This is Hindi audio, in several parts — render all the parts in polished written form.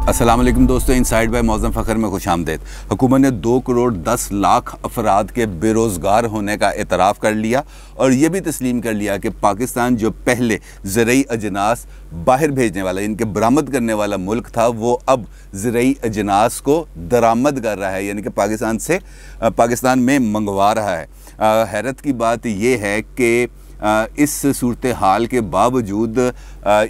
अस्सलाम वालेकुम दोस्तों, इनसाइड बाय मौज़म फ़खर में खुशामदीद। हुकूमत ने 2 करोड़ 10 लाख अफराद के बेरोज़गार होने का एतराफ़ कर लिया और ये भी तस्लीम कर लिया कि पाकिस्तान जो पहले ज़रई अजनास बाहर भेजने वाला, इनके बरामद करने वाला मुल्क था, वो अब ज़रई अजनास को दरामद कर रहा है, यानी कि पाकिस्तान में मंगवा रहा है। हैरत की बात यह है कि इस सूरत हाल के बावजूद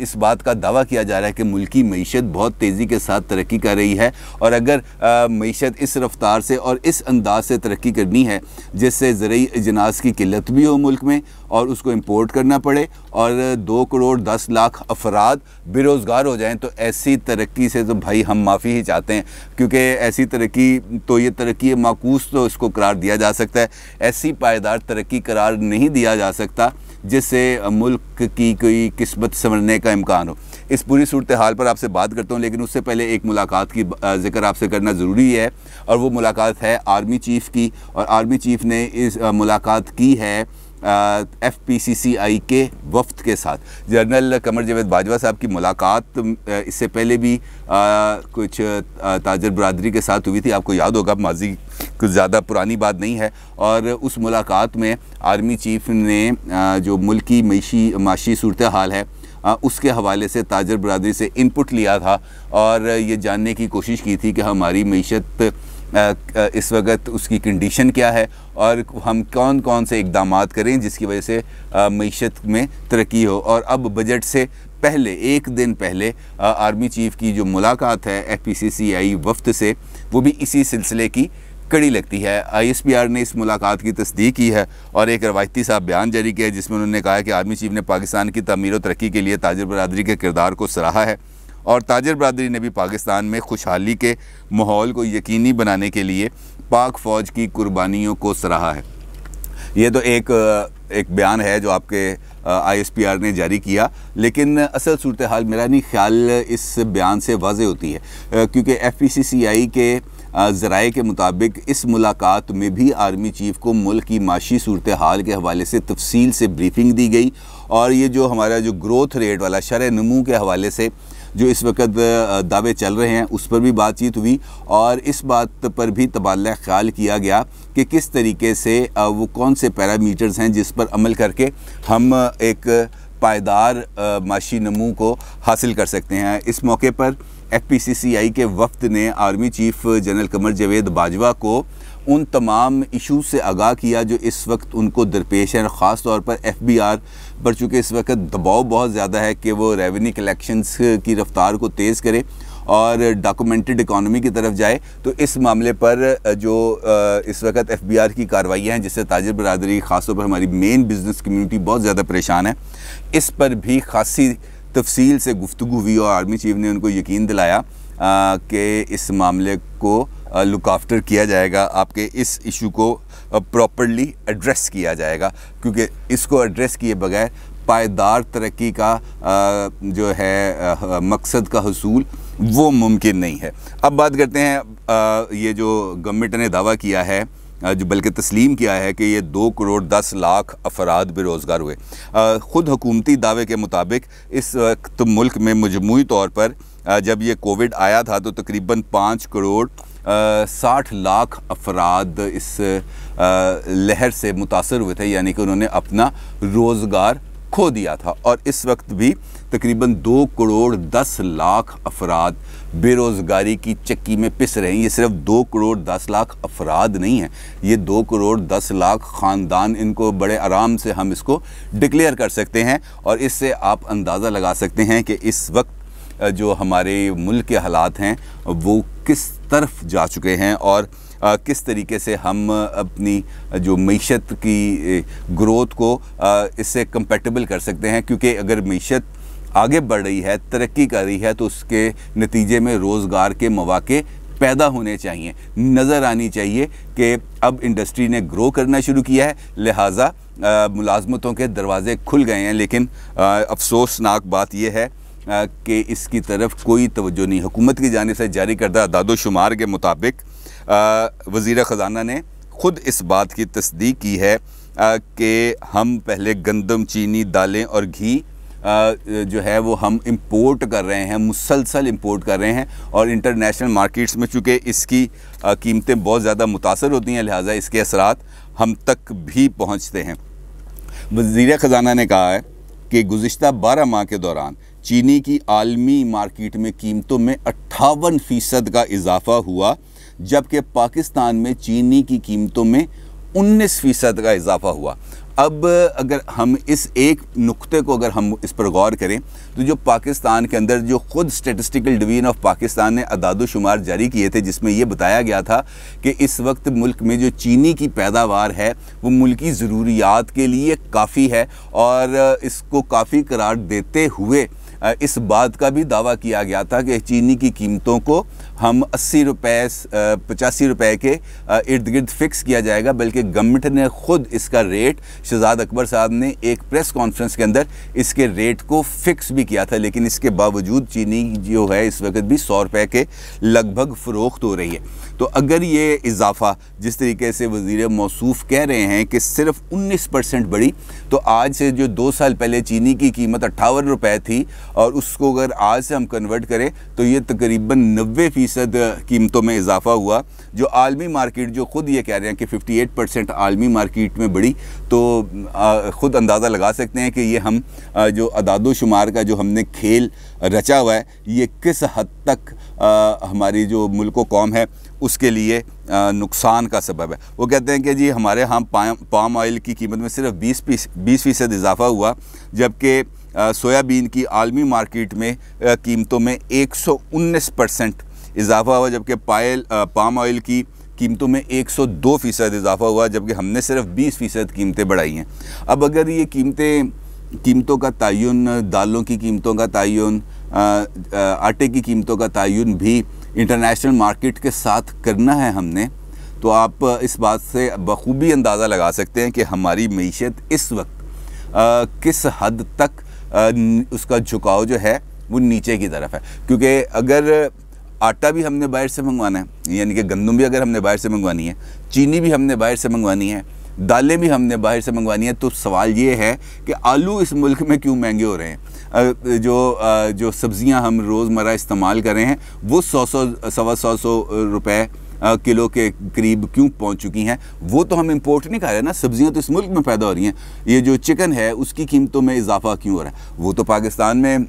इस बात का दावा किया जा रहा है कि मुल्की मईशत बहुत तेज़ी के साथ तरक्की कर रही है, और अगर मईशत इस रफ्तार से और इस अंदाज से तरक्की करनी है जिससे ज़रई अजनास की किल्लत भी हो मुल्क में और उसको इम्पोर्ट करना पड़े और 2 करोड़ 10 लाख अफराद बेरोज़गार हो जाएं, तो ऐसी तरक्की से तो भाई हम माफ़ी ही चाहते हैं, क्योंकि ऐसी तरक्की तो ये तरक्की माकूस तो इसको करार दिया जा सकता है, ऐसी पायदार तरक्की करार नहीं दिया जा सकता जिससे मुल्क की कोई किस्मत संवरने का इम्कान हो। इस पूरी सूरत हाल पर आपसे बात करता हूँ, लेकिन उससे पहले एक मुलाकात की ज़िक्र आपसे करना ज़रूरी है, और वो मुलाकात है आर्मी चीफ़ की। और आर्मी चीफ़ ने इस मुलाकात की है FPCCI के वफ़द के साथ। जनरल कमर जावेद बाजवा साहब की मुलाकात इससे पहले भी कुछ ताजर बरदरी के साथ हुई थी, आपको याद होगा, माजी कुछ ज़्यादा पुरानी बात नहीं है। और उस मुलाकात में आर्मी चीफ़ ने जो मुल्की माशी सूरत हाल है उसके हवाले से ताजर बरदरी से इनपुट लिया था और ये जानने की कोशिश की थी कि हमारी मईशत इस वक्त उसकी कंडीशन क्या है और हम कौन कौन से इक़दामात करें जिसकी वजह से मईशत में तरक्की हो। और अब बजट से पहले, एक दिन पहले, आर्मी चीफ़ की जो मुलाकात है FPCCI वफ़द से, वो भी इसी सिलसिले की कड़ी लगती है। ISPR ने इस मुलाकात की तस्दीक की है और एक रवायती सा बयान जारी किया है जिसमें उन्होंने कहा है कि आर्मी चीफ़ ने पाकिस्तान की तमीर और तरक्की के लिए ताजर बरदरी के किरदार को सराहा है और ताजर बरदरी ने भी पाकिस्तान में खुशहाली के माहौल को यकीनी बनाने के लिए पाक फ़ौज की कुर्बानियों को सराहा है। ये तो एक बयान है जो आपके ISPR ने जारी किया, लेकिन असल सूरत हाल मेरा नहीं ख्याल इस बयान से वाज़े होती है, क्योंकि FPCCI के ज़राए के मुताबिक इस मुलाकात में भी आर्मी चीफ़ को मुल्क की माशी सूरत हाल के हवाले से तफसील से ब्रीफिंग दी गई और ये जो हमारा जो ग्रोथ रेट वाला शरह नमू के हवाले से जो इस वक्त दावे चल रहे हैं उस पर भी बातचीत हुई और इस बात पर भी तबादला ख्याल किया गया कि किस तरीके से वो कौन से पैरामीटर्स हैं जिस पर अमल करके हम एक पायदार माशी नमू को हासिल कर सकते हैं। इस मौके पर FPCCI के वफ़द ने army chief general Qamar Javed Bajwa को उन तमाम इशूज़ से आगाह किया जो इस वक्त उनको दरपेश हैं, ख़ास तौर पर FBR पर, चूँकि इस वक्त दबाव बहुत ज़्यादा है कि वो रेवेन्यू कलेक्शंस की रफ़्तार को तेज़ करे और डॉक्यूमेंटेड इकॉनमी की तरफ जाए। तो इस मामले पर जो इस वक्त FBR की कार्रवाइयाँ हैं जिससे ताजर बरदरी, ख़ास तौर पर हमारी मेन बिज़नेस कम्यूनिटी बहुत ज़्यादा परेशान है, इस पर भी ख़ासी तफसील से गुफ्तगू हुई और आर्मी चीफ़ ने उनको यकीन दिलाया कि इस मामले को लुक आफ्टर किया जाएगा, आपके इस इशू को प्रॉपर्ली एड्रेस किया जाएगा, क्योंकि इसको एड्रेस किए बगैर पायदार तरक्की का जो है मकसद का हसूल वो मुमकिन नहीं है। अब बात करते हैं ये जो गवर्नमेंट ने दावा किया है, जो बल्कि तस्लीम किया है कि ये 2 करोड़ 10 लाख अफराद बेरोज़गार हुए। ख़ुद हुकूमती दावे के मुताबिक इस वक्त मुल्क में मजमूई तौर पर जब ये कोविड आया था तो तकरीबन 5 करोड़ 60 लाख अफराद इस लहर से मुतासर हुए थे, यानी कि उन्होंने अपना रोज़गार खो दिया था। और इस वक्त भी तकरीबन 2 करोड़ 10 लाख अफराद बेरोज़गारी की चक्की में पिस रहे हैं। ये सिर्फ 2 करोड़ 10 लाख अफराद नहीं हैं, ये 2 करोड़ 10 लाख ख़ानदान, इनको बड़े आराम से हम इसको डिक्लेयर कर सकते हैं। और इससे आप अंदाज़ा लगा सकते हैं कि इस वक्त जो हमारे मुल्क के हालात हैं वो किस तरफ जा चुके हैं और किस तरीके से हम अपनी जो मईशत की ग्रोथ को इससे कंपैटिबल कर सकते हैं। क्योंकि अगर मईशत आगे बढ़ रही है, तरक्की कर रही है, तो उसके नतीजे में रोज़गार के मौके पैदा होने चाहिए, नज़र आनी चाहिए कि अब इंडस्ट्री ने ग्रो करना शुरू किया है, लिहाजा मुलाजमतों के दरवाज़े खुल गए हैं। लेकिन अफसोसनाक बात यह है कि इसकी तरफ कोई तवज्जो नहीं। हुकूमत की जानिब से जारी करदा दादोशुमार के मुताबिक वज़ीर ख़ज़ाना ने ख़ुद इस बात की तस्दीक की है कि हम पहले गंदम, चीनी, दालें और घी जो है वो हम इंपोर्ट कर रहे हैं, मुसलसल इंपोर्ट कर रहे हैं, और इंटरनेशनल मार्केट्स में चूँकि इसकी कीमतें बहुत ज़्यादा मुतासर होती हैं, लिहाजा इसके असरात हम तक भी पहुँचते हैं। वज़ीर ख़ज़ाना ने कहा है कि गुज़िश्ता 12 माह के दौरान चीनी की आलमी मार्केट में कीमतों में 58% का इजाफ़ा हुआ, जबकि पाकिस्तान में चीनी की कीमतों में 19% का इजाफ़ा हुआ। अब अगर हम इस एक नुक्ते को अगर हम इस पर गौर करें तो जो पाकिस्तान के अंदर जो ख़ुद स्टेटिस्टिकल डिवीज़न ऑफ पाकिस्तान ने अदाद-ओ-शुमार जारी किए थे, जिसमें ये बताया गया था कि इस वक्त मुल्क में जो चीनी की पैदावार है वो मुल्की ज़रूरियात के लिए काफ़ी है, और इसको काफ़ी करार देते हुए इस बात का भी दावा किया गया था कि चीनी की कीमतों को हम 80 रुपये 85 रुपये के इर्द गिर्द फ़िक्स किया जाएगा। बल्कि गवर्नमेंट ने ख़ुद इसका रेट, शहजाद अकबर साहब ने एक प्रेस कॉन्फ्रेंस के अंदर इसके रेट को फ़िक्स भी किया था, लेकिन इसके बावजूद चीनी जो है इस वक्त भी 100 रुपये के लगभग फ़रोख्त हो रही है। तो अगर ये इजाफ़ा जिस तरीके से वज़ीर मौसूफ़ कह रहे हैं कि सिर्फ 19% बढ़ी, तो आज से जो 2 साल पहले चीनी की कीमत 58 रुपये थी, और उसको अगर आज से हम कन्वर्ट करें तो ये तकरीबन 90% कीमतों में इजाफ़ा हुआ। जो आलमी मार्केट जो ख़ुद ये कह रहे हैं कि 58% आलमी मार्केट में बढ़ी, तो ख़ुद अंदाज़ा लगा सकते हैं कि ये हम जो अदाद-ओ-शुमार का जो हमने खेल रचा हुआ है, ये किस हद तक हमारी जो मुल्क व कौम है उसके लिए नुकसान का सबब है। वो कहते हैं कि जी हमारे यहाँ पाम ऑयल की कीमत में सिर्फ 20% इजाफ़ा हुआ, जबकि सोयाबीन की आलमी मार्केट में कीमतों में 119% इजाफ़ा हुआ, जबकि पाम ऑयल की कीमतों में 102% इजाफ़ा हुआ, जबकि हमने सिर्फ 20% कीमतें बढ़ाई हैं। अब अगर ये कीमतों का तयन, दालों की कीमतों का तयन, आटे की कीमतों का तयन भी इंटरनेशनल मार्केट के साथ करना है हमने, तो आप इस बात से बखूबी अंदाज़ा लगा सकते हैं कि हमारी मईशत इस वक्त किस हद तक उसका झुकाव जो है वो नीचे की तरफ है। क्योंकि अगर आटा भी हमने बाहर से मंगवाना है, यानी कि गंदम भी अगर हमने बाहर से मंगवानी है, चीनी भी हमने बाहर से मंगवानी है, दालें भी हमने बाहर से मंगवानी है, तो सवाल ये है कि आलू इस मुल्क में क्यों महंगे हो रहे हैं? जो सब्ज़ियां हम रोज़मर्रा इस्तेमाल कर रहे हैं वो 100-125 रुपए किलो के करीब क्यों पहुंच चुकी हैं? वो तो हम इंपोर्ट नहीं कर रहे ना, सब्जियां तो इस मुल्क में पैदा हो रही हैं। ये जो चिकन है उसकी कीमतों में इजाफा क्यों हो रहा है? वो तो पाकिस्तान में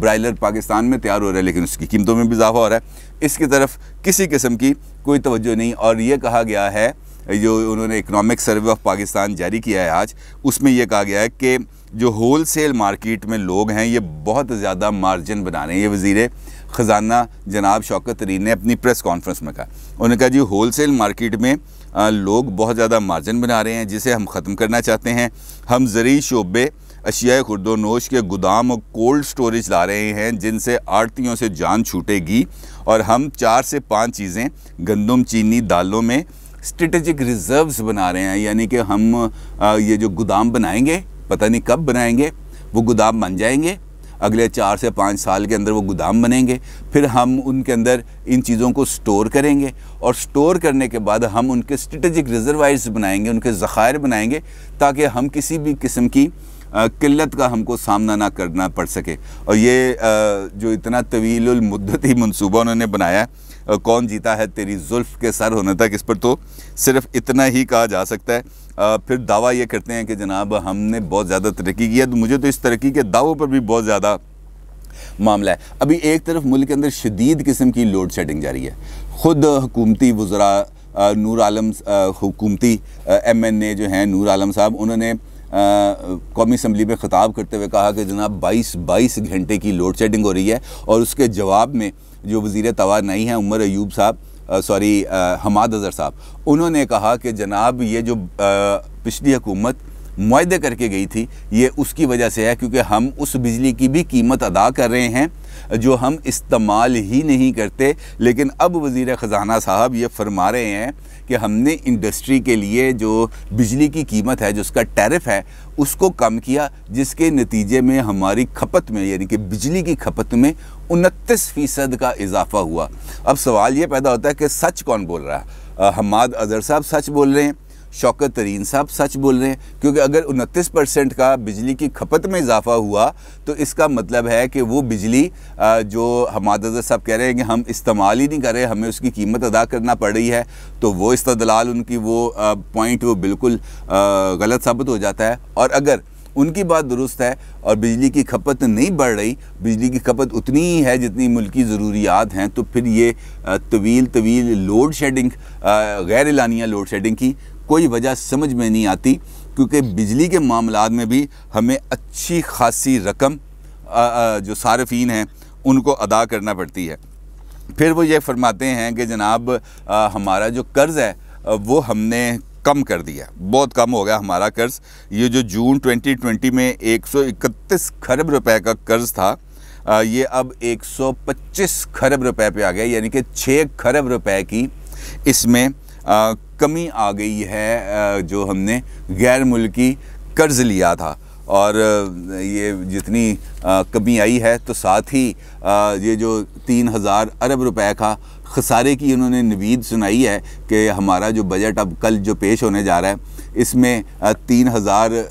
ब्रायलर पाकिस्तान में तैयार हो रहा है, लेकिन उसकी कीमतों में भी इजाफा हो रहा है। इसकी तरफ किसी किस्म की कोई तवज्जो नहीं। और ये कहा गया है, जो उन्होंने इकनॉमिक सर्वे ऑफ पाकिस्तान जारी किया है आज, उसमें यह कहा गया है कि जो होल सेल मार्केट में लोग हैं ये बहुत ज़्यादा मार्जिन बना रहे हैं। ये वज़ीर ख़जाना जनाब शौकत तरीन ने अपनी प्रेस कॉन्फ्रेंस में कहा। उन्होंने कहा जी होल सेल मार्केट में लोग बहुत ज़्यादा मार्जिन बना रहे हैं, जिसे हम ख़त्म करना चाहते हैं। हम ज़रूरी शोबे अशिया खुर्दोनोश के गोदाम और कोल्ड स्टोरेज ला रहे हैं, जिनसे आड़तियों से जान छूटेगी। और हम 4 से 5 चीज़ें गंदम, चीनी, दालों में स्ट्रेटेजिक रिज़र्व्स बना रहे हैं। यानी कि हम ये जो गोदाम बनाएंगे, पता नहीं कब बनाएंगे, वो गोदाम बन जाएंगे, अगले 4 से 5 साल के अंदर वो गोदाम बनेंगे। फिर हम उनके अंदर इन चीज़ों को स्टोर करेंगे, और स्टोर करने के बाद हम उनके स्ट्रेटेजिक रिजर्वायर्स बनाएंगे, उनके ज़खायर बनाएंगे, ताकि हम किसी भी किस्म की किल्लत का हमको सामना ना करना पड़ सके। और ये जो इतना तवील मुद्दती मनसूबा उन्होंने बनाया, कौन जीता है तेरी जुल्फ़ के सर होने तक, इस पर तो सिर्फ इतना ही कहा जा सकता है। फिर दावा ये करते हैं कि जनाब हमने बहुत ज़्यादा तरक्की की है। तो मुझे तो इस तरक्की के दावों पर भी बहुत ज़्यादा मामला है। अभी एक तरफ मुल्क के अंदर शदीद किस्म की लोड शेडिंग जारी है। ख़ुद हुकूमती वज़रा नूर आलम, हुकूमती MNA जो हैं नूर आलम साहब, उन्होंने कौमी असम्बली में ख़िताब करते हुए कहा कि जनाब 22 घंटे की लोड शेडिंग हो रही है। और उसके जवाब में जो वज़ीर तवानाई हैं उमर अयूब साहब, हमाद अज़हर साहब, उन्होंने कहा कि जनाब ये जो पिछली हुकूमत मुआहदे करके गई थी, ये उसकी वजह से है क्योंकि हम उस बिजली की भी कीमत अदा कर रहे हैं जो हम इस्तेमाल ही नहीं करते। लेकिन अब वज़ीर ख़जाना साहब ये फरमा रहे हैं कि हमने इंडस्ट्री के लिए जो बिजली की कीमत है, जो उसका टैरिफ है, उसको कम किया, जिसके नतीजे में हमारी खपत में, यानी कि बिजली की खपत में 29% का इजाफा हुआ। अब सवाल ये पैदा होता है कि सच कौन बोल रहा है? हमाद अज़हर साहब सच बोल रहे हैं, शौकत तरीन साहब सच बोल रहे हैं, क्योंकि अगर 29% का बिजली की खपत में इजाफा हुआ तो इसका मतलब है कि वो बिजली जो हमाद साहब कह रहे हैं कि हम इस्तेमाल ही नहीं कर रहे, हमें उसकी कीमत अदा करना पड़ रही है, तो वो इस्तदलाल उनकी वो पॉइंट वो बिल्कुल गलत साबित हो जाता है। और अगर उनकी बात दुरुस्त है और बिजली की खपत नहीं बढ़ रही, बिजली की खपत उतनी ही है जितनी मुल्की ज़रूरियात हैं, तो फिर ये तवील लोड शेडिंग, गैर एलानिया लोड शेडिंग की कोई वजह समझ में नहीं आती, क्योंकि बिजली के मामलात में भी हमें अच्छी खासी रकम जो सार्फिन हैं उनको अदा करना पड़ती है। फिर वो ये फरमाते हैं कि जनाब हमारा जो कर्ज़ है वो हमने कम कर दिया, बहुत कम हो गया हमारा कर्ज़। ये जो जून 2020 में 131 खरब रुपए का कर्ज़ था, ये अब 125 खरब रुपए पे आ गया, यानी कि 6 खरब रुपए की इसमें कमी आ गई है जो हमने गैर मुल्की कर्ज़ लिया था। और ये जितनी कमी आई है तो साथ ही ये जो 3000 अरब रुपए का खसारे की उन्होंने नवीद सुनाई है कि हमारा जो बजट अब कल जो पेश होने जा रहा है इसमें 3000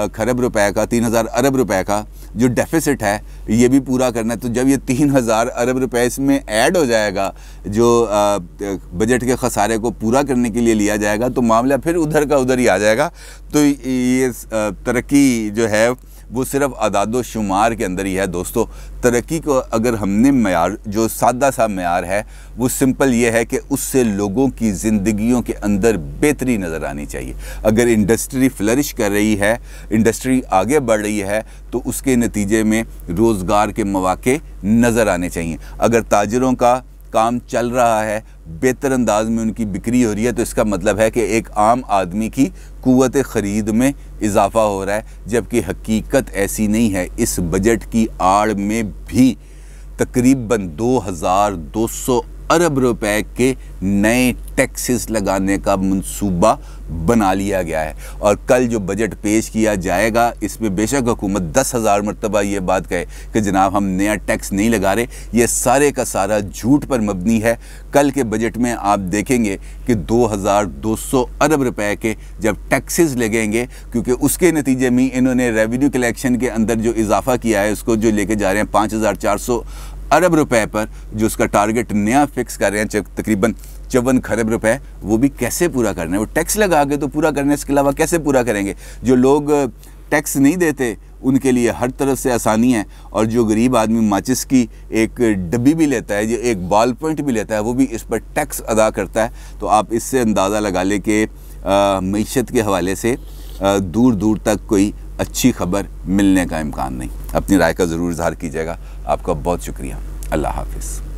खरब रुपए का, 3000 अरब रुपए का जो डेफिसिट है ये भी पूरा करना है। तो जब ये 3000 अरब रुपए इसमें ऐड हो जाएगा, जो बजट के खसारे को पूरा करने के लिए लिया जाएगा, तो मामला फिर उधर का उधर ही आ जाएगा। तो ये तरक्की जो है वो सिर्फ अदादो शुमार के अंदर ही है दोस्तों। तरक्की को अगर हमने मयार, जो सादा सा मयार है वो सिंपल ये है कि उससे लोगों की ज़िंदगियों के अंदर बेहतरी नज़र आनी चाहिए। अगर इंडस्ट्री फ्लरिश कर रही है, इंडस्ट्री आगे बढ़ रही है, तो उसके नतीजे में रोज़गार के मौके नज़र आने चाहिए। अगर ताजरों का काम चल रहा है, बेहतर अंदाज में उनकी बिक्री हो रही है, तो इसका मतलब है कि एक आम आदमी की कुव्वत ख़रीद में इजाफ़ा हो रहा है, जबकि हकीकत ऐसी नहीं है। इस बजट की आड़ में भी तकरीबन 2200 अरब रुपए के नए टैक्सेस लगाने का मंसूबा बना लिया गया है। और कल जो बजट पेश किया जाएगा इसमें बेशक हुकूमत 10,000 मरतबा ये बात कहे कि जनाब हम नया टैक्स नहीं लगा रहे, ये सारे का सारा झूठ पर मबनी है। कल के बजट में आप देखेंगे कि 2200 अरब रुपए के जब टैक्सेस लगेंगे, क्योंकि उसके नतीजे में इन्होंने रेवेन्यू कलेक्शन के अंदर जो इजाफा किया है उसको जो लेके जा रहे हैं 5400 अरब रुपए पर, जो उसका टारगेट नया फिक्स कर रहे हैं तकरीबन 54 खरब रुपए, वो भी कैसे पूरा करना है? वो टैक्स लगा के तो पूरा करने, इसके अलावा कैसे पूरा करेंगे? जो लोग टैक्स नहीं देते उनके लिए हर तरफ से आसानी है, और जो गरीब आदमी माचिस की एक डब्बी भी लेता है, जो एक बॉल पॉइंट भी लेता है, वो भी इस पर टैक्स अदा करता है। तो आप इससे अंदाज़ा लगा ले कि मईशत के हवाले से दूर दूर तक कोई अच्छी खबर मिलने का इम्कान नहीं। अपनी राय का ज़रूर इज़हार कीजिएगा। आपका बहुत शुक्रिया। अल्लाह हाफ़िज़।